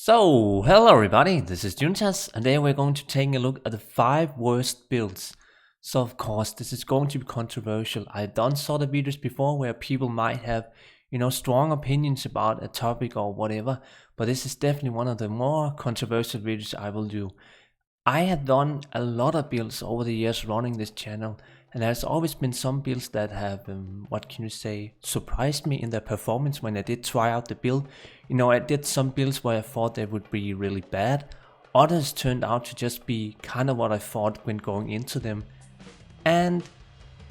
So, hello everybody, this is Juntas, and today we're going to take a look at the 5 worst builds. So of course, this is going to be controversial. I've done sort of videos before where people might have, strong opinions about a topic or whatever, but this is definitely one of the more controversial videos I will do. I have done a lot of builds over the years running this channel, and there's always been some builds that have, surprised me in their performance when I did try out the build. I did some builds where I thought they would be really bad. Others turned out to just be kind of what I thought when going into them. And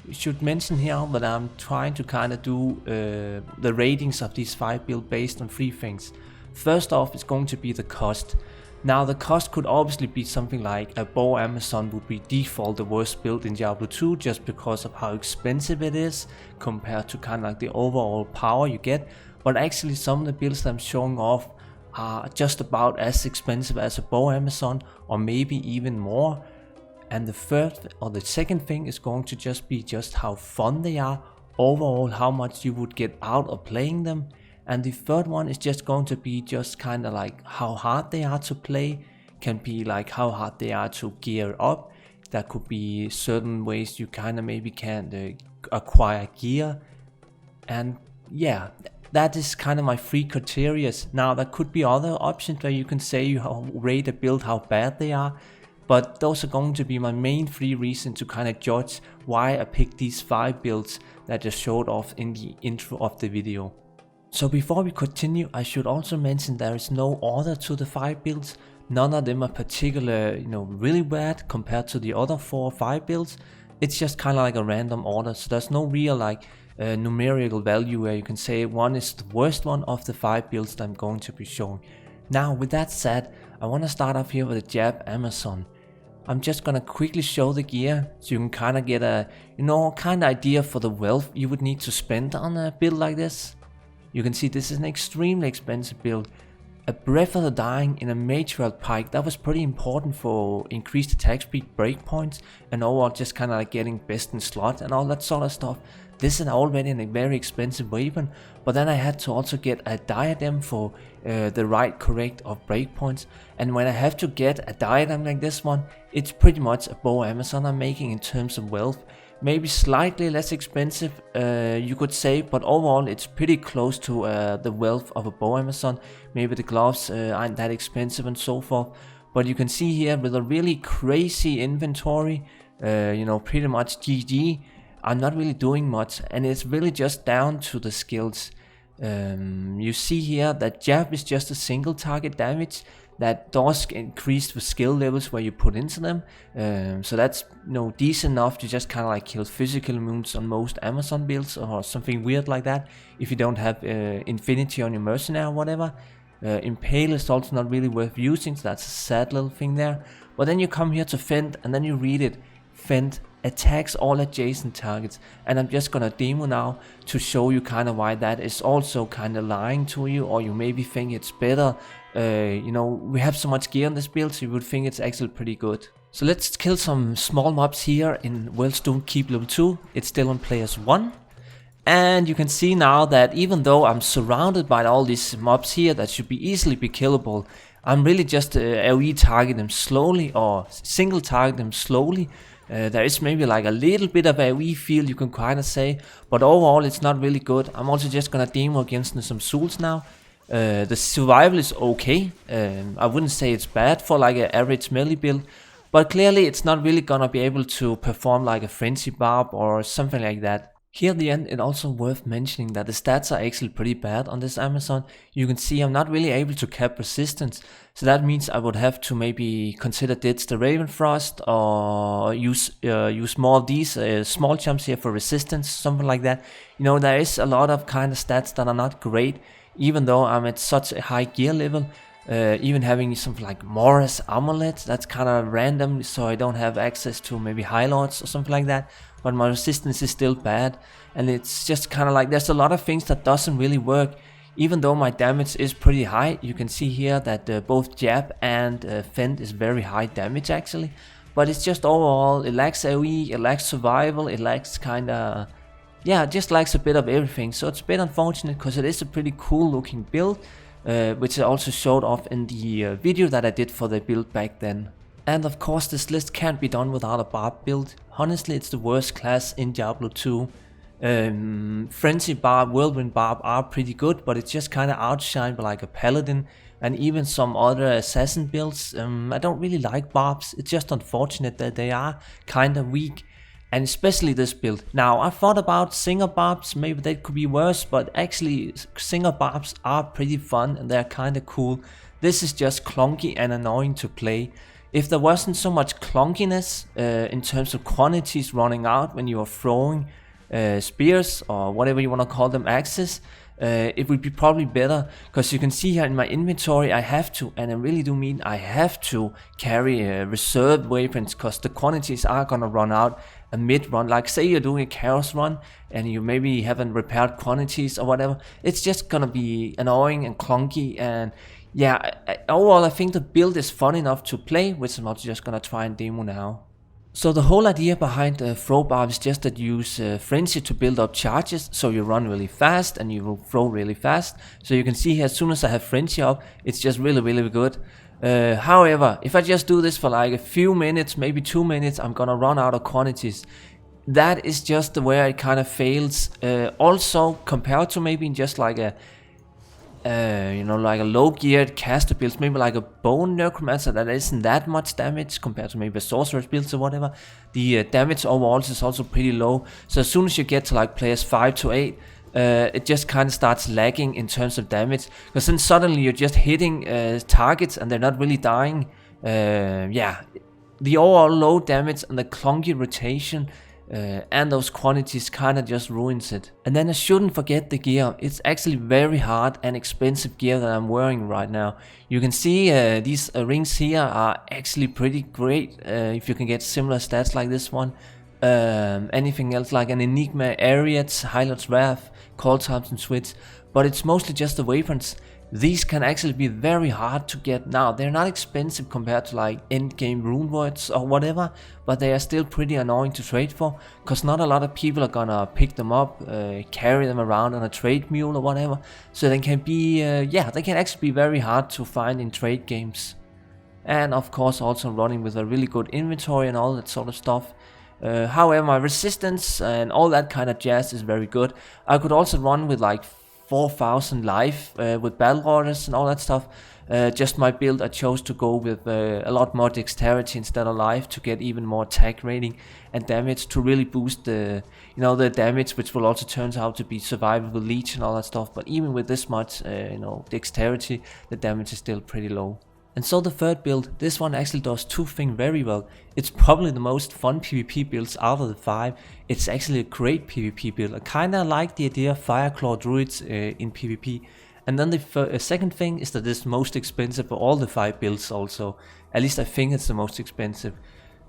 I should mention here that I'm trying to kind of do the ratings of these 5 builds based on 3 things. First off, it's going to be the cost. Now the cost could obviously be something like a bow Amazon would be default the worst build in Diablo 2 just because of how expensive it is compared to kind of like the overall power you get. But actually some of the builds that I'm showing off are just about as expensive as a bow Amazon, or maybe even more. And the second thing is going to just be just how fun they are, overall how much you would get out of playing them. And the third one is just going to be just kind of like how hard they are to play, can be like how hard they are to gear up. There could be certain ways you kind of maybe can acquire gear. And yeah, that is kind of my 3 criteria. Now there could be other options where you can say you rate a build how bad they are, but those are going to be my main 3 reasons to kind of judge why I picked these 5 builds that I just showed off in the intro of the video. So before we continue, I should also mention there is no order to the 5 builds. None of them are particularly, really bad compared to the other 4 or 5 builds. It's just kind of like a random order, so there's no real numerical value where you can say one is the worst one of the 5 builds that I'm going to be showing. Now with that said, I want to start off here with the Jab Amazon. I'm just gonna quickly show the gear so you can kind of get a kind of idea for the wealth you would need to spend on a build like this. You can see this is an extremely expensive build. A Breath of the Dying in a Matriarch Pike, that was pretty important for increased attack speed, breakpoints, and overall just kind of like getting best in slot and all that sort of stuff. This is already a very expensive weapon, but then I had to also get a diadem for the right correct of breakpoints. And when I have to get a diadem like this one, it's pretty much a bow Amazon I'm making in terms of wealth. Maybe slightly less expensive, you could say, but overall it's pretty close to the wealth of a bow Amazon. Maybe the gloves aren't that expensive and so forth. But you can see here with a really crazy inventory, pretty much GG. I'm not really doing much, and it's really just down to the skills. You see here that jab is just a single target damage that does increase the skill levels where you put into them, so that's decent enough to just kind of like kill physical wounds on most Amazon builds or something weird like that if you don't have infinity on your mercenary or whatever. Impale is also not really worth using, so that's a sad little thing there. But then you come here to Fend, and then you read it. Fend attacks all adjacent targets, and I'm just gonna demo now to show you kind of why that is also kind of lying to you, or you maybe think it's better. We have so much gear in this build, so you would think it's actually pretty good. So let's kill some small mobs here in Wellstone Keep level 2. It's still on players 1. And you can see now that even though I'm surrounded by all these mobs here that should be easily be killable, I'm really just AoE target them slowly, or single target them slowly. There is maybe like a little bit of AoE feel, you can kind of say, but overall it's not really good. I'm also just gonna demo against some Souls now. The survival is okay. I wouldn't say it's bad for like an average melee build, but clearly it's not really gonna be able to perform like a Frenzy Barb or something like that. Here at the end, it's also worth mentioning that the stats are actually pretty bad on this Amazon. You can see I'm not really able to cap resistance, so that means I would have to maybe consider ditch the Ravenfrost or use more of these small jumps here for resistance, something like that. There is a lot of kind of stats that are not great, even though I'm at such a high gear level. Even having something like Morris Amulet, that's kind of random, so I don't have access to maybe High Lords or something like that. But my resistance is still bad, and it's just kind of like there's a lot of things that doesn't really work. Even though my damage is pretty high, you can see here that both Jab and Fend is very high damage actually. But it's just overall, it lacks AoE, it lacks survival, it lacks kind of, just lacks a bit of everything. So it's a bit unfortunate because it is a pretty cool looking build. which I also showed off in the video that I did for the build back then. And of course this list can't be done without a Barb build. Honestly, it's the worst class in Diablo 2. Frenzy Barb, Whirlwind Barb are pretty good, but it's just kinda outshined by like a Paladin and even some other Assassin builds. I don't really like Barbs. It's just unfortunate that they are kinda weak, and especially this build. Now, I thought about Singer Barbs, maybe they could be worse, but actually Singer Barbs are pretty fun and they're kinda cool. This is just clunky and annoying to play. If there wasn't so much clunkiness in terms of quantities running out when you are throwing spears or whatever you want to call them, axes, it would be probably better, because you can see here in my inventory I have to, and I really do mean I have to, carry reserved weapons, because the quantities are gonna run out a mid-run. Like say you're doing a chaos run and you maybe haven't repaired quantities or whatever, it's just gonna be annoying and clunky. And yeah, overall I think the build is fun enough to play, which I'm also just gonna try and demo now. So the whole idea behind the throw barb is just that you use frenzy to build up charges, so you run really fast and you will throw really fast. So you can see here, as soon as I have frenzy up, it's just really good. However, if I just do this for like a few minutes, maybe 2 minutes, I'm gonna run out of quantities. That is just where it kind of fails. Also compared to maybe just like a like a low geared caster build, maybe like a bone necromancer that isn't that much damage compared to maybe a sorcerer's build or whatever. The damage overall is also pretty low. So as soon as you get to like players 5 to 8, it just kind of starts lagging in terms of damage, because then suddenly you're just hitting targets and they're not really dying. Yeah, the overall low damage and the clunky rotation and those quantities kind of just ruins it. And then I shouldn't forget the gear. It's actually very hard and expensive gear that I'm wearing right now. You can see these rings here are actually pretty great if you can get similar stats like this one. Anything else like an Enigma, Ariat, Highlights Wrath, Call Times and Switch, but it's mostly just the weapons. These can actually be very hard to get. Now, they're not expensive compared to like endgame rune words or whatever, but they are still pretty annoying to trade for, because not a lot of people are gonna pick them up, carry them around on a trade mule or whatever. So they can be, they can actually be very hard to find in trade games. And of course also running with a really good inventory and all that sort of stuff. However, my resistance and all that kind of jazz is very good. I could also run with like 4,000 life with battle orders and all that stuff. Just my build, I chose to go with a lot more dexterity instead of life to get even more attack rating and damage to really boost the the damage, which will also turn out to be survival with leech and all that stuff. But even with this much dexterity, the damage is still pretty low. And so the third build, this one actually does two things very well. It's probably the most fun PvP builds out of the 5. It's actually a great PvP build. I kinda like the idea of Fireclaw Druids in PvP. And then the second thing is that it's most expensive of all the 5 builds also. At least I think it's the most expensive.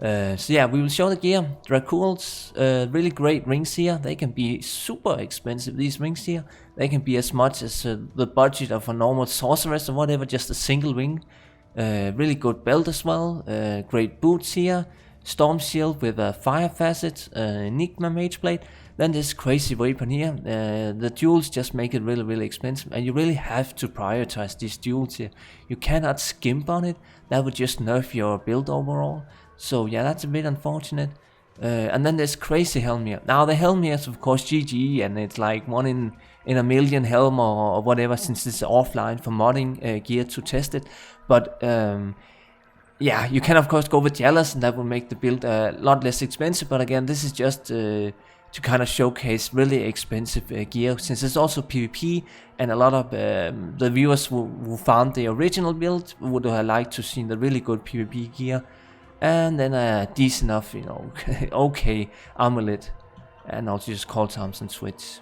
So yeah, we will show the gear. Dracules, really great rings here. They can be super expensive, these rings here. They can be as much as the budget of a normal sorceress or whatever, just a single ring. Really good belt as well, great boots here, storm shield with a fire facet, Enigma mage blade, then this crazy weapon here. The duels just make it really expensive, and you really have to prioritize these duels here. You cannot skimp on it, that would just nerf your build overall. So yeah, that's a bit unfortunate. And then there's crazy helm here. Now the helm here is of course GG, and it's like 1 in a million helm or whatever, since it's offline for modding gear to test it. But yeah, you can of course go with Jealous, and that will make the build a lot less expensive. But again, this is just to kind of showcase really expensive gear, since it's also PvP, and a lot of the viewers who found the original build would have liked to see the really good PvP gear. And then a decent enough, okay amulet, and also just Call Times and Switch.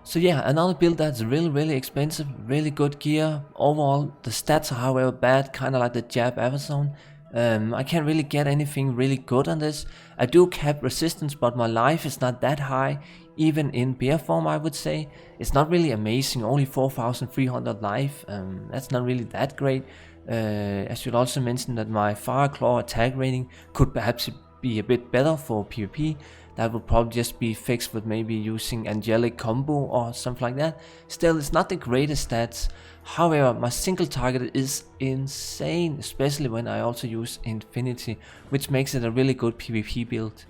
So yeah, another build that's really expensive, really good gear. Overall, the stats are however bad, kinda like the Jab Assasin. I can't really get anything really good on this. I do cap resistance, but my life is not that high, even in bear form I would say. It's not really amazing, only 4,300 life, that's not really that great. I should also mention that my Fireclaw attack rating could perhaps be a bit better for PvP. that would probably just be fixed with maybe using angelic combo or something like that. Still, it's not the greatest stats. However, my single target is insane, especially when I also use Infinity, which makes it a really good PvP build.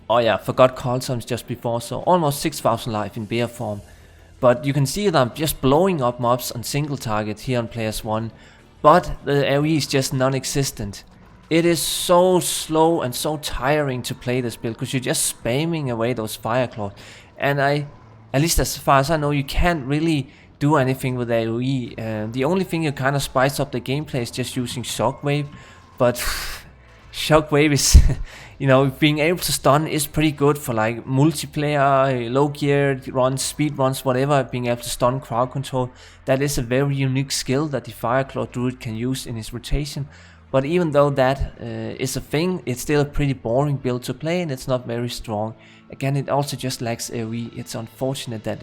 Oh yeah, forgot Colsums just before, so almost 6000 life in bear form. But you can see that I'm just blowing up mobs on single target here on Players 1, but the AoE is just non-existent. It is so slow and so tiring to play this build, because you're just spamming away those Fireclaw. And at least as far as I know, you can't really do anything with AoE. The only thing you kind of spice up the gameplay is just using Shockwave, but Shockwave is, you know, being able to stun is pretty good for like multiplayer, low gear runs, speed runs, whatever. Being able to stun crowd control, that is a very unique skill that the Fireclaw Druid can use in his rotation. But even though that is a thing, it's still a pretty boring build to play, and it's not very strong. Again, it also just lacks AoE. It's unfortunate that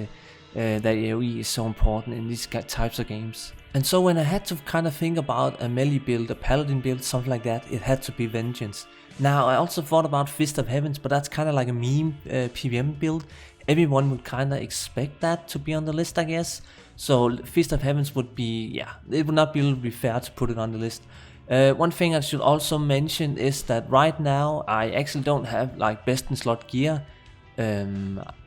that AoE is so important in these types of games. And so when I had to kind of think about a melee build, a Paladin build, something like that, it had to be Vengeance. Now, I also thought about Fist of Heavens, but that's kind of like a meme PvM build. Everyone would kind of expect that to be on the list, I guess. So Fist of Heavens would be, yeah, it would not be fair to put it on the list. One thing I should also mention is that right now I actually don't have like best in slot gear.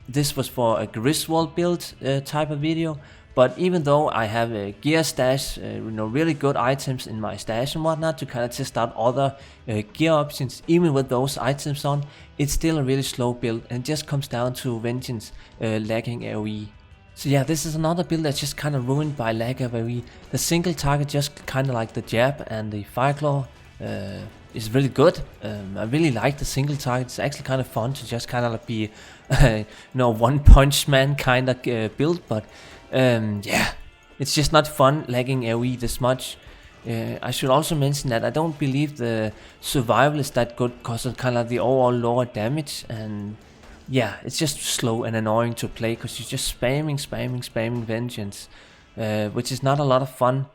This was for a Griswold build type of video. But even though I have a gear stash, really good items in my stash and whatnot to kind of test out other gear options, even with those items on, it's still a really slow build, and it just comes down to Vengeance lacking AoE. So yeah, this is another build that's just kind of ruined by lack of AoE. The single target, just kind of like the jab and the Fireclaw, is really good. I really like the single target. It's actually kind of fun to just kind of like be, one punch man kind of build, but yeah, it's just not fun lagging AoE this much. I should also mention that I don't believe the survival is that good because of kind of the overall lower damage, and yeah, it's just slow and annoying to play because you're just spamming Vengeance, which is not a lot of fun.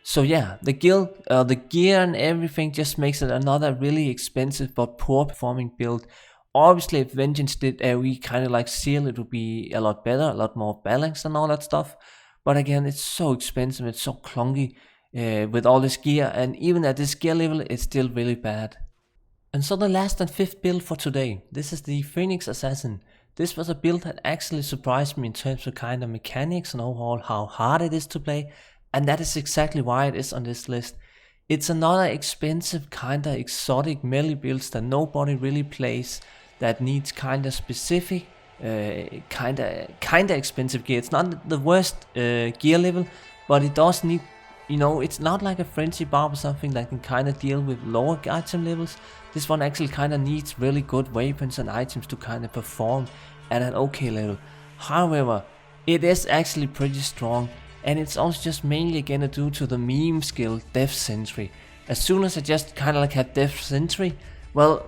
So yeah, the gear and everything just makes it another really expensive but poor performing build. Obviously, if Vengeance did AoE kind of like Seal, it would be a lot better, a lot more balanced and all that stuff. But again, it's so expensive, it's so clunky with all this gear, and even at this gear level, it's still really bad. And so the last and fifth build for today, this is the Phoenix Assassin. This was a build that actually surprised me in terms of kind of mechanics and overall how hard it is to play, and that is exactly why it is on this list. It's another expensive, kind of exotic melee builds that nobody really plays, that needs kind of specific, kind of expensive gear. It's not the worst gear level, but it does need, it's not like a Frenzy Barb or something that can kind of deal with lower item levels. This one actually kind of needs really good weapons and items to kind of perform at an okay level. However, it is actually pretty strong, and it's also just mainly again due to the meme skill Death Sentry. As soon as I just kind of like have Death Sentry, well,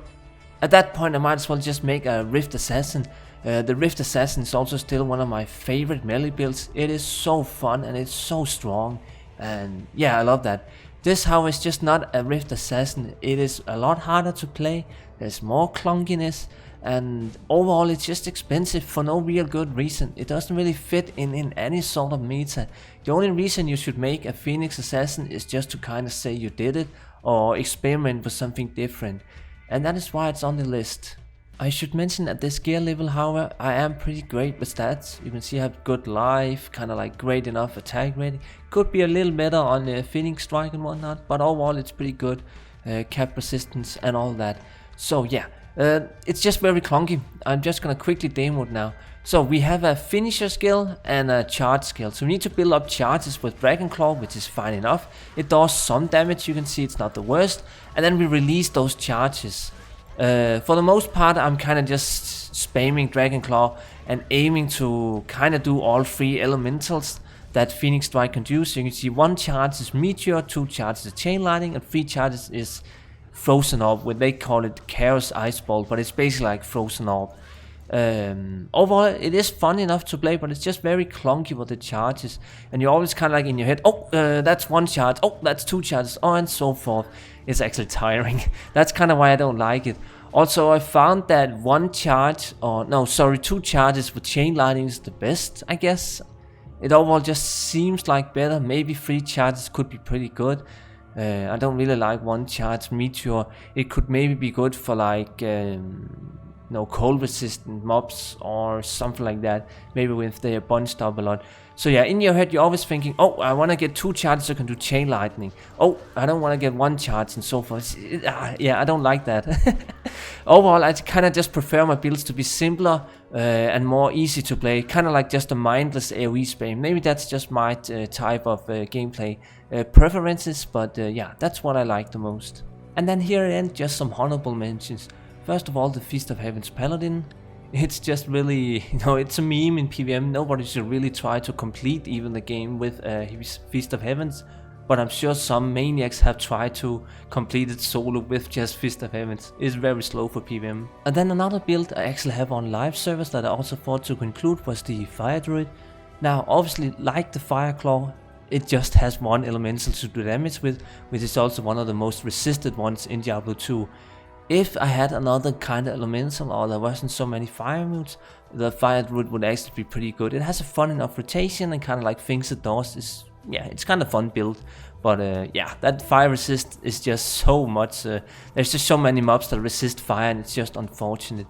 at that point I might as well just make a Rift Assassin. The Rift Assassin is also still one of my favorite melee builds. It is so fun and it's so strong, and yeah, I love that. This, however, is just not a Rift Assassin. It is a lot harder to play, there's more clunkiness, and overall it's just expensive for no real good reason. It doesn't really fit in any sort of meta. The only reason you should make a Phoenix Assassin is just to kind of say you did it, or experiment with something different. And that is why it's on the list. I should mention at this gear level, however, I am pretty great with stats. You can see I have good life, kind of like great enough attack rating. Could be a little better on the Phoenix Strike and whatnot, but overall it's pretty good. Cap resistance and all that. So yeah, it's just very clunky. I'm just gonna quickly demo it now. So we have a finisher skill and a charge skill. So we need to build up charges with Dragon Claw, which is fine enough. It does some damage, you can see it's not the worst. And then we release those charges. For the most part, I'm kind of just spamming Dragon Claw and aiming to kind of do all three elementals that Phoenix Strike can do. So you can see 1 charge is Meteor, 2 charges is Chain Lightning, and 3 charges is Frozen Orb, where they call it Chaos Ice Ball, but it's basically like Frozen Orb. Overall, it is fun enough to play, but it's just very clunky with the charges, and you're always kind of like in your head, oh, that's 1 charge, oh, that's 2 charges, oh, and so forth. It's actually tiring. That's kind of why I don't like it. Also, I found that one charge, or no, sorry, 2 charges for chain lightning is the best, I guess. It overall just seems like better. Maybe 3 charges could be pretty good. I don't really like 1 charge meteor. It could maybe be good for like cold resistant mobs or something like that. Maybe if they are bunched up a lot. So yeah, in your head you're always thinking, oh, I want to get 2 charges so I can do chain lightning. Oh, I don't want to get 1 charge and so forth. Yeah, I don't like that. Overall, I kind of just prefer my builds to be simpler and more easy to play. Kind of like just a mindless AoE spam. Maybe that's just my type of gameplay preferences, but yeah, that's what I like the most. And then here at the end, just some honorable mentions. First of all, the Feast of Heaven's Paladin. It's just really, it's a meme in PvM. Nobody should really try to complete even the game with Feast of Heavens. But I'm sure some maniacs have tried to complete it solo with just Feast of Heavens. It's very slow for PvM. And then another build I actually have on live servers that I also thought to conclude was the Fire Druid. Now, obviously, like the Fireclaw, it just has 1 elemental to do damage with, which is also one of the most resisted ones in Diablo 2. If I had another kind of elemental, or there wasn't so many fire moves, the Fire Druid would actually be pretty good. It has a fun enough rotation and kind of like things it does is, yeah, it's kind of fun build. But yeah, that fire resist is just so much, there's just so many mobs that resist fire and it's just unfortunate.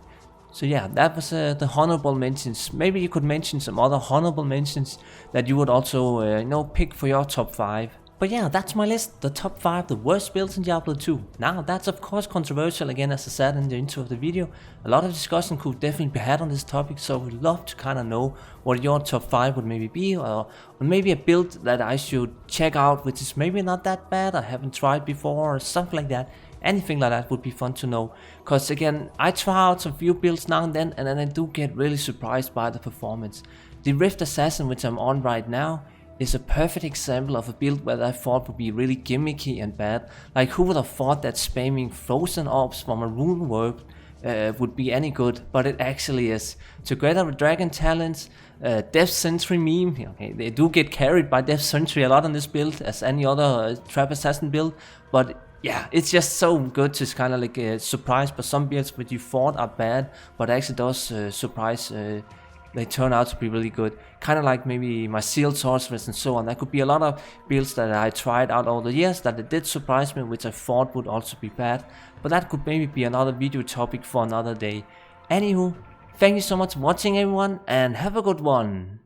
So yeah, that was the honorable mentions. Maybe you could mention some other honorable mentions that you would also, pick for your top 5. But yeah, that's my list, the top 5 the worst builds in Diablo 2. Now, that's of course controversial again, as I said in the intro of the video. A lot of discussion could definitely be had on this topic, so we'd love to kind of know what your top 5 would maybe be, or maybe a build that I should check out which is maybe not that bad, I haven't tried before, or something like that. Anything like that would be fun to know, because again, I try out some few builds now and then I do get really surprised by the performance. The Rift Assassin, which I'm on right now, is a perfect example of a build where I thought would be really gimmicky and bad. Like, who would have thought that spamming frozen orbs from a rune world would be any good, but it actually is. Together with Dragon Talents, Death Sentry meme, okay, they do get carried by Death Sentry a lot on this build, as any other Trap Assassin build, but yeah, it's just so good to kind of like surprise by some builds which you thought are bad, but actually does surprise. They turn out to be really good. Kind of like maybe my Sealed Sorceress and so on. There could be a lot of builds that I tried out over the years that it did surprise me, which I thought would also be bad. But that could maybe be another video topic for another day. Anywho, thank you so much for watching everyone, and have a good one.